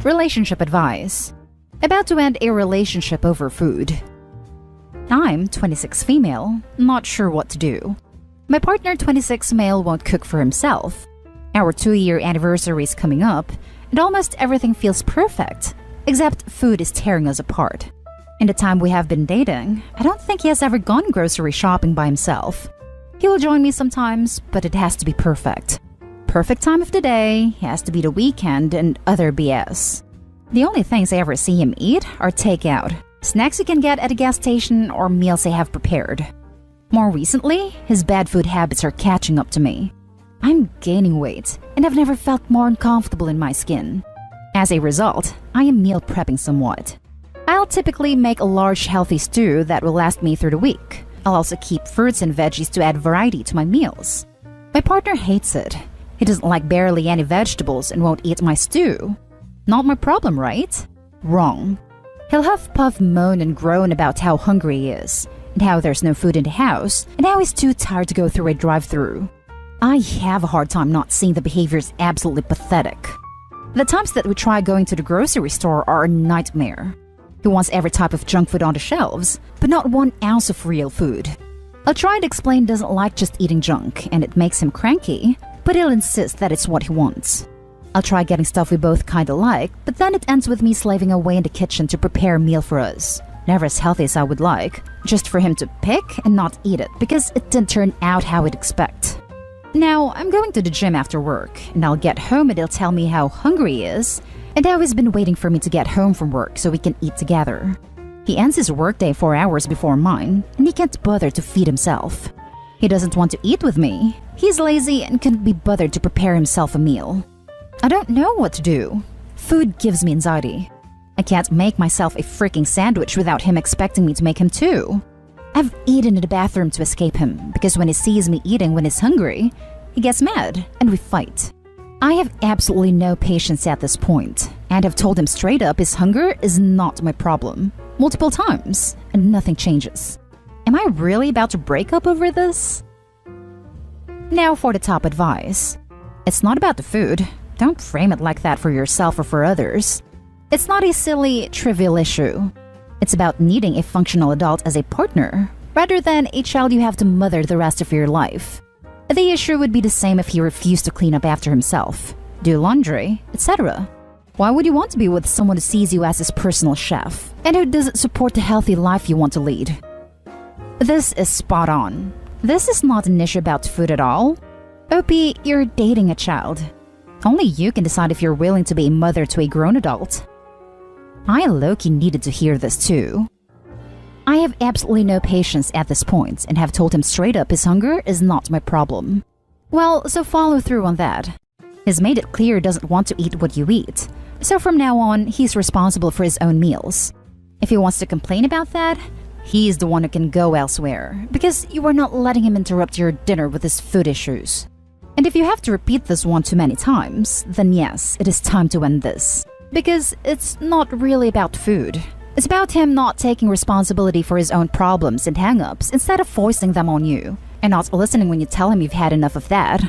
Relationship advice. About to end a relationship over food. I'm 26 female, not sure what to do. My partner 26 male won't cook for himself. Our 2-year anniversary is coming up, and almost everything feels perfect, except food is tearing us apart. In the time we have been dating, I don't think he has ever gone grocery shopping by himself. He will join me sometimes, but it has to be perfect. Perfect time of the day, has to be the weekend, and other BS. The only things I ever see him eat are takeout, snacks you can get at a gas station, or meals I have prepared. More recently, his bad food habits are catching up to me. I'm gaining weight, and I've never felt more uncomfortable in my skin. As a result, I am meal prepping somewhat. I'll typically make a large healthy stew that will last me through the week. I'll also keep fruits and veggies to add variety to my meals. My partner hates it. He doesn't like barely any vegetables and won't eat my stew. Not my problem, right? Wrong. He'll huff, puff, moan, and groan about how hungry he is, and how there's no food in the house, and how he's too tired to go through a drive-thru. I have a hard time not seeing the behavior is absolutely pathetic. The times that we try going to the grocery store are a nightmare. He wants every type of junk food on the shelves, but not 1 ounce of real food. I'll try to explain he doesn't like just eating junk, and it makes him cranky, but he'll insist that it's what he wants. I'll try getting stuff we both kinda like, but then it ends with me slaving away in the kitchen to prepare a meal for us. Never as healthy as I would like, just for him to pick and not eat it because it didn't turn out how I'd expect. Now, I'm going to the gym after work, and I'll get home and he'll tell me how hungry he is, and how he's been waiting for me to get home from work so we can eat together. He ends his workday 4 hours before mine, and he can't bother to feed himself. He doesn't want to eat with me. He's lazy and couldn't be bothered to prepare himself a meal. I don't know what to do. Food gives me anxiety. I can't make myself a freaking sandwich without him expecting me to make him too. I've eaten in the bathroom to escape him, because when he sees me eating when he's hungry, he gets mad and we fight. I have absolutely no patience at this point, and have told him straight up his hunger is not my problem, multiple times, and nothing changes. Am I really about to break up over this? Now for the top advice. It's not about the food. Don't frame it like that for yourself or for others. It's not a silly, trivial issue. It's about needing a functional adult as a partner, rather than a child you have to mother the rest of your life. The issue would be the same if he refused to clean up after himself, do laundry, etc. Why would you want to be with someone who sees you as his personal chef, and who doesn't support the healthy life you want to lead? This is spot on. This is not an issue about food at all. OP, you're dating a child. Only you can decide if you're willing to be a mother to a grown adult. I low-key needed to hear this too. I have absolutely no patience at this point and have told him straight up his hunger is not my problem. Well, so follow through on that. He's made it clear he doesn't want to eat what you eat, so from now on, he's responsible for his own meals. If he wants to complain about that, he's the one who can go elsewhere, because you are not letting him interrupt your dinner with his food issues. And if you have to repeat this one too many times, then yes, it is time to end this. Because it's not really about food. It's about him not taking responsibility for his own problems and hang-ups instead of foisting them on you, and not listening when you tell him you've had enough of that.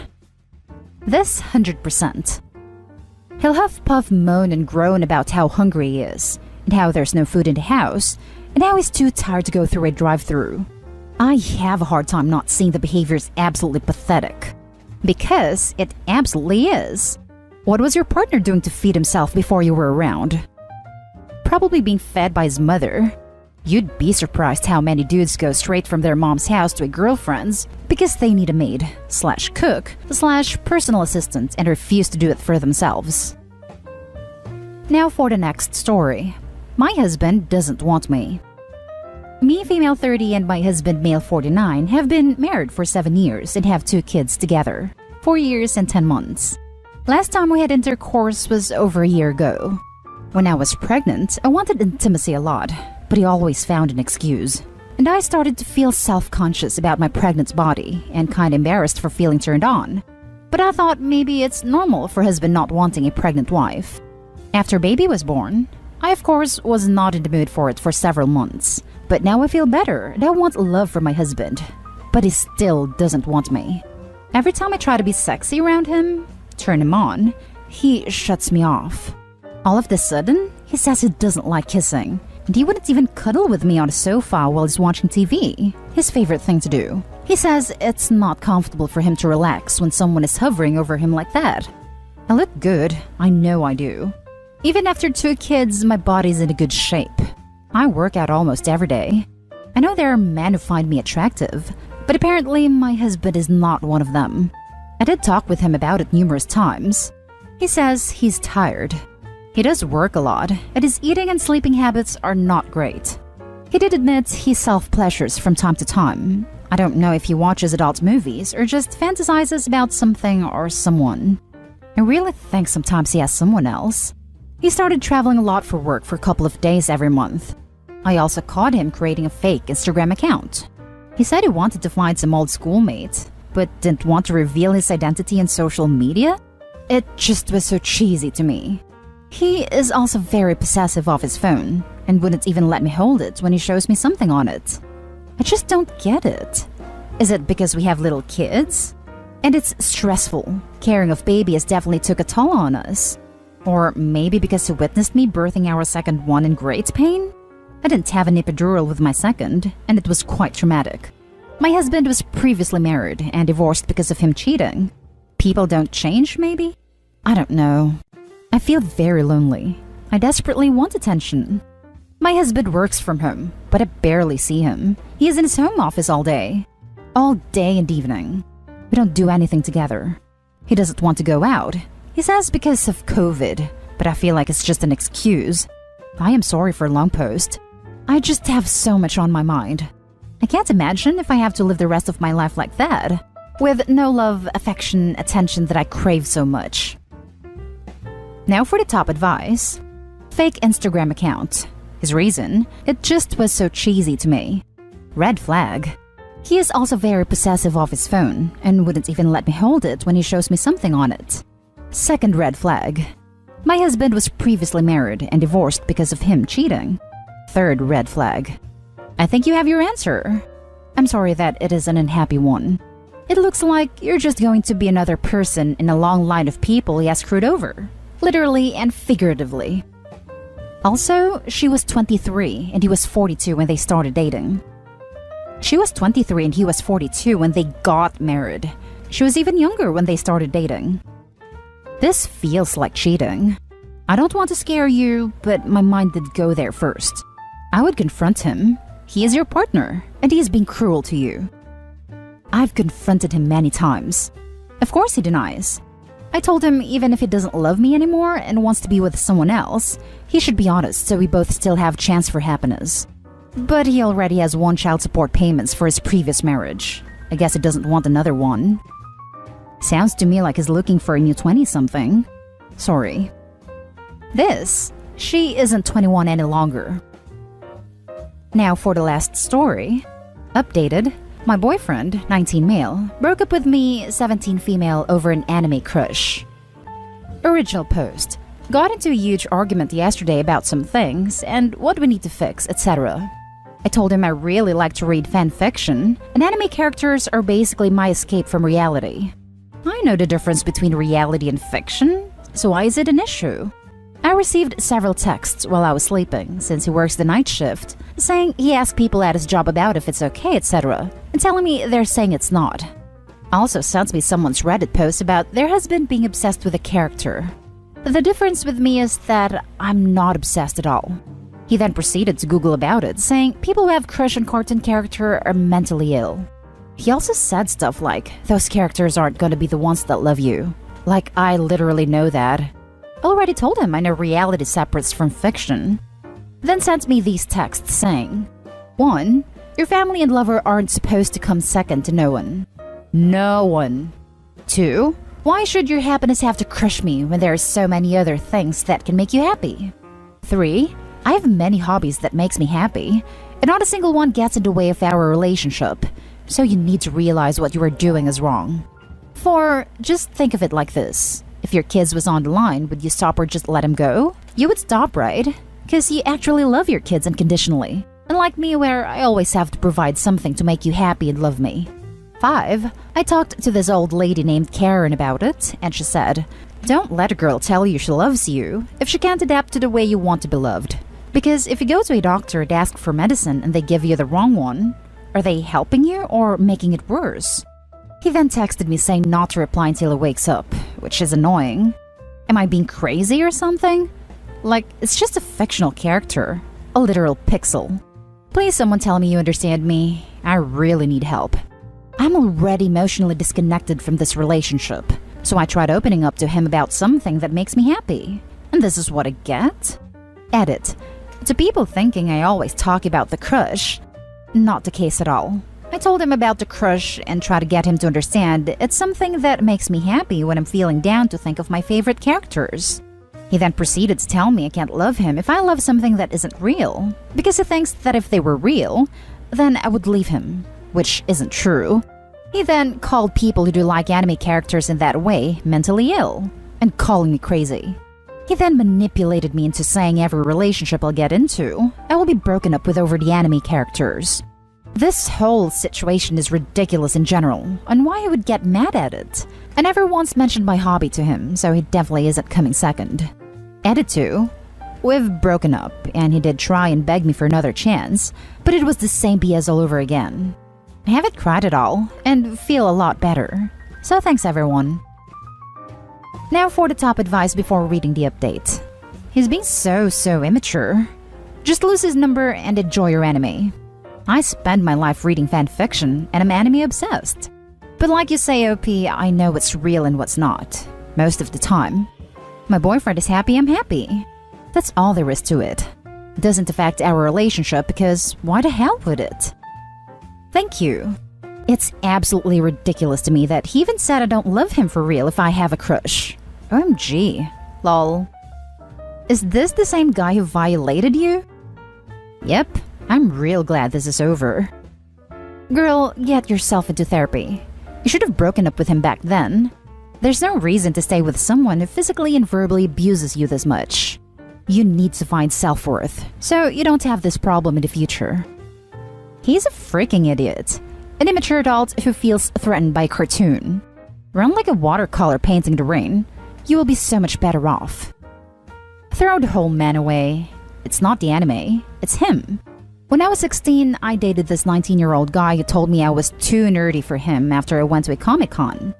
This 100%. He'll huff, puff, moan, and groan about how hungry he is, and how there's no food in the house, and how he's too tired to go through a drive-thru. I have a hard time not seeing the behavior is absolutely pathetic. Because it absolutely is. What was your partner doing to feed himself before you were around? Probably being fed by his mother. You'd be surprised how many dudes go straight from their mom's house to a girlfriend's because they need a maid, slash cook, slash personal assistant, and refuse to do it for themselves. Now for the next story. My husband doesn't want me. Me, female 30, and my husband, male 49, have been married for 7 years and have 2 kids together, 4 years and 10 months. Last time we had intercourse was over a year ago. When I was pregnant, I wanted intimacy a lot, but he always found an excuse. And I started to feel self-conscious about my pregnant body and kind of embarrassed for feeling turned on. But I thought maybe it's normal for husband not wanting a pregnant wife. After baby was born, I of course was not in the mood for it for several months. But now I feel better and I want love from my husband. But he still doesn't want me. Every time I try to be sexy around him, turn him on, he shuts me off. All of a sudden, he says he doesn't like kissing, and he wouldn't even cuddle with me on a sofa while he's watching TV, his favorite thing to do. He says it's not comfortable for him to relax when someone is hovering over him like that. I look good, I know I do. Even after 2 kids, my body's in a good shape. I work out almost every day. I know there are men who find me attractive, but apparently my husband is not one of them. I did talk with him about it numerous times. He says he's tired. He does work a lot, and his eating and sleeping habits are not great. He did admit he self-pleasures from time to time. I don't know if he watches adult movies or just fantasizes about something or someone. I really think sometimes he has someone else. He started traveling a lot for work for a couple of days every month. I also caught him creating a fake Instagram account. He said he wanted to find some old schoolmate, but didn't want to reveal his identity in social media. It just was so cheesy to me. He is also very possessive of his phone and wouldn't even let me hold it when he shows me something on it. I just don't get it. Is it because we have little kids? And it's stressful. Caring of babies definitely took a toll on us. Or maybe because he witnessed me birthing our second one in great pain? I didn't have an epidural with my second, and it was quite traumatic. My husband was previously married and divorced because of him cheating. People don't change, maybe? I don't know. I feel very lonely. I desperately want attention. My husband works from home, but I barely see him. He is in his home office all day and evening. We don't do anything together. He doesn't want to go out. He says because of COVID, but I feel like it's just an excuse. I am sorry for a long post. I just have so much on my mind. I can't imagine if I have to live the rest of my life like that, with no love, affection, attention that I crave so much. Now for the top advice. Fake Instagram account. His reason, it just was so cheesy to me. Red flag. He is also very possessive of his phone and wouldn't even let me hold it when he shows me something on it. Second red flag. My husband was previously married and divorced because of him cheating. Third red flag. I think you have your answer. I'm sorry that it is an unhappy one. It looks like you're just going to be another person in a long line of people he has screwed over. Literally and figuratively. Also, she was 23 and he was 42 when they started dating. She was 23 and he was 42 when they got married. She was even younger when they started dating. This feels like cheating. I don't want to scare you, but my mind did go there first. I would confront him. He is your partner, and he is being cruel to you. I've confronted him many times. Of course he denies. I told him even if he doesn't love me anymore and wants to be with someone else, he should be honest so we both still have chance for happiness. But he already has 1 child support payments for his previous marriage. I guess he doesn't want another one. Sounds to me like he's looking for a new 20-something. Sorry. She isn't 21 any longer. Now for the last story. Updated. My boyfriend, 19 male, broke up with me, 17 female, over an anime crush. Original post. Got into a huge argument yesterday about some things and what we need to fix, etc. I told him I really like to read fan fiction, and anime characters are basically my escape from reality. I know the difference between reality and fiction, so why is it an issue? I received several texts while I was sleeping, since he works the night shift, saying he asked people at his job about if it's okay, etc., and telling me they're saying it's not. Also sent me someone's Reddit post about their husband being obsessed with a character. The difference with me is that I'm not obsessed at all. He then proceeded to Google about it, saying people who have crush on cartoon character are mentally ill. He also said stuff like, those characters aren't gonna be the ones that love you. Like, I literally know that. I already told him I know reality separates from fiction. Then sent me these texts saying, 1. Your family and lover aren't supposed to come second to no one. No one. 2. Why should your happiness have to crush me when there are so many other things that can make you happy? 3. I have many hobbies that makes me happy, and not a single one gets in the way of our relationship, so you need to realize what you are doing is wrong. 4. Just think of it like this. If your kids was on the line, would you stop or just let them go? You would stop, right? Because you actually love your kids unconditionally. Unlike me, where I always have to provide something to make you happy and love me. 5. I talked to this old lady named Karen about it, and she said, Don't let a girl tell you she loves you if she can't adapt to the way you want to be loved. Because if you go to a doctor and ask for medicine and they give you the wrong one, are they helping you or making it worse? He then texted me saying not to reply until he wakes up, which is annoying. Am I being crazy or something? Like, it's just a fictional character, a literal pixel. Please someone tell me you understand me. I really need help. I'm already emotionally disconnected from this relationship, so I tried opening up to him about something that makes me happy. And this is what I get? Edit. To people thinking I always talk about the crush, not the case at all. I told him about the crush and tried to get him to understand it's something that makes me happy when I'm feeling down to think of my favorite characters. He then proceeded to tell me I can't love him if I love something that isn't real, because he thinks that if they were real, then I would leave him, which isn't true. He then called people who do like anime characters in that way mentally ill, and calling me crazy. He then manipulated me into saying every relationship I'll get into, I will be broken up with over the anime characters. This whole situation is ridiculous in general, and why I would get mad at it. I never once mentioned my hobby to him, so he definitely isn't coming second. Edit 2. We've broken up, and he did try and beg me for another chance, but it was the same BS all over again. I haven't cried at all, and feel a lot better. So thanks everyone. Now for the top advice before reading the update. He's being so immature. Just lose his number and enjoy your anime. I spend my life reading fanfiction, and I'm anime obsessed. But like you say, OP, I know what's real and what's not. Most of the time. My boyfriend is happy, I'm happy. That's all there is to it. It doesn't affect our relationship because why the hell would it? Thank you. It's absolutely ridiculous to me that he even said I don't love him for real if I have a crush. OMG. Lol. Is this the same guy who violated you? Yep. I'm real glad this is over. Girl, get yourself into therapy. You should have broken up with him back then. There's no reason to stay with someone who physically and verbally abuses you this much. You need to find self-worth, so you don't have this problem in the future. He's a freaking idiot. An immature adult who feels threatened by a cartoon. Run like a watercolor painting the rain. You will be so much better off. Throw the whole man away. It's not the anime, it's him. When I was 16, I dated this 19-year-old guy who told me I was too nerdy for him after I went to a Comic-Con.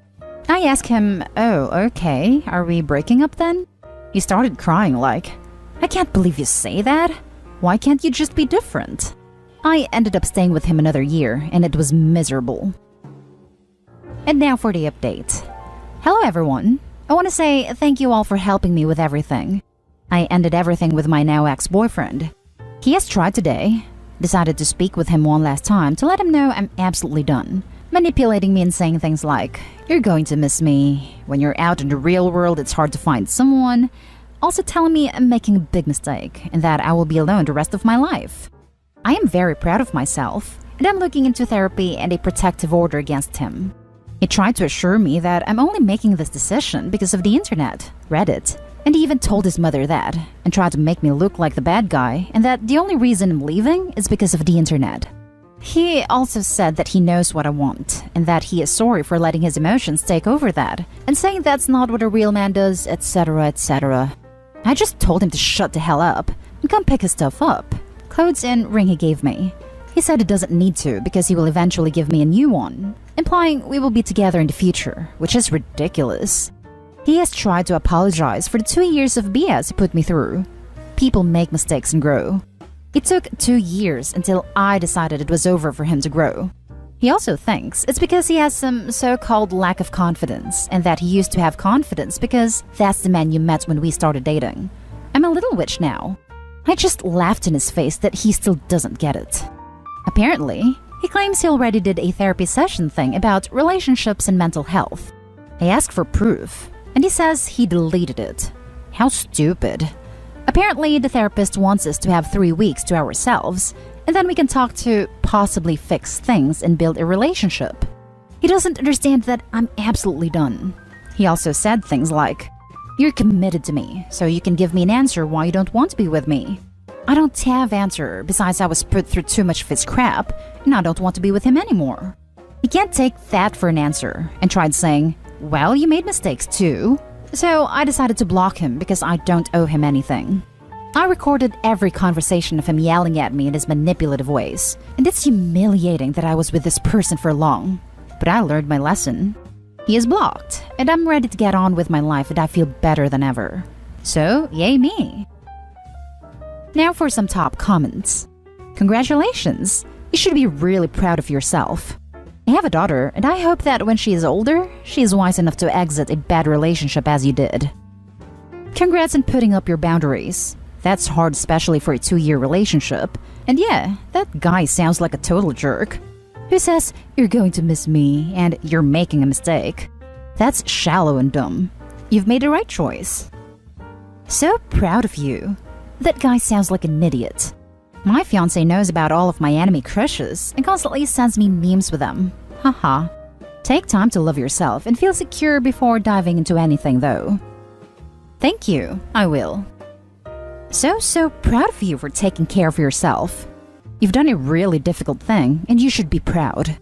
I asked him, oh, okay, are we breaking up then? He started crying like, I can't believe you say that. Why can't you just be different? I ended up staying with him another year, and it was miserable. And now for the update. Hello everyone. I want to say thank you all for helping me with everything. I ended everything with my now ex-boyfriend. He has tried today. Decided to speak with him one last time to let him know I'm absolutely done. Manipulating me and saying things like, you're going to miss me. When you're out in the real world, it's hard to find someone. Also telling me I'm making a big mistake and that I will be alone the rest of my life. I am very proud of myself, and I'm looking into therapy and a protective order against him. He tried to assure me that I'm only making this decision because of the internet, Reddit, and he even told his mother that, and tried to make me look like the bad guy, and that the only reason I'm leaving is because of the internet. He also said that he knows what I want, and that he is sorry for letting his emotions take over that, and saying that's not what a real man does, etc, etc. I just told him to shut the hell up, and come pick his stuff up. Clothes and ring he gave me. He said he doesn't need to, because he will eventually give me a new one, implying we will be together in the future, which is ridiculous. He has tried to apologize for the 2 years of BS he put me through. People make mistakes and grow. It took 2 years until I decided it was over for him to grow. He also thinks it's because he has some so-called lack of confidence, and that he used to have confidence because that's the man you met when we started dating. I'm a little witch now. I just laughed in his face that he still doesn't get it. Apparently, he claims he already did a therapy session thing about relationships and mental health. I asked for proof, and he says he deleted it. How stupid. Apparently, the therapist wants us to have 3 weeks to ourselves, and then we can talk to possibly fix things and build a relationship. He doesn't understand that I'm absolutely done. He also said things like, you're committed to me, so you can give me an answer why you don't want to be with me. I don't have answer, besides I was put through too much of his crap, and I don't want to be with him anymore. He can't take that for an answer, and tried saying, well, you made mistakes too. So I decided to block him because I don't owe him anything. I recorded every conversation of him yelling at me in his manipulative ways, and it's humiliating that I was with this person for long. But I learned my lesson. He is blocked, and I'm ready to get on with my life and I feel better than ever. So, yay me! Now for some top comments. Congratulations! You should be really proud of yourself. I have a daughter, and I hope that when she is older, she is wise enough to exit a bad relationship as you did. Congrats on putting up your boundaries. That's hard, especially for a 2-year relationship. And yeah, that guy sounds like a total jerk. Who says, "You're going to miss me," and "you're making a mistake"? That's shallow and dumb. You've made the right choice. So proud of you. That guy sounds like an idiot. My fiancé knows about all of my anime crushes and constantly sends me memes with them. Haha. Take time to love yourself and feel secure before diving into anything though. Thank you, I will. So proud of you for taking care of yourself. You've done a really difficult thing, and you should be proud.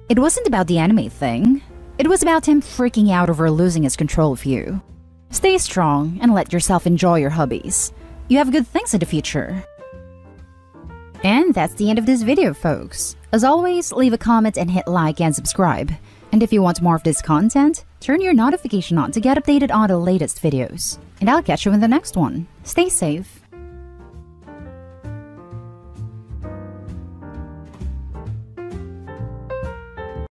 It wasn't about the anime thing. It was about him freaking out over losing his control of you. Stay strong and let yourself enjoy your hobbies. You have good things in the future. And that's the end of this video, folks. As always, leave a comment and hit like and subscribe. And if you want more of this content, turn your notification on to get updated on the latest videos. And I'll catch you in the next one. Stay safe.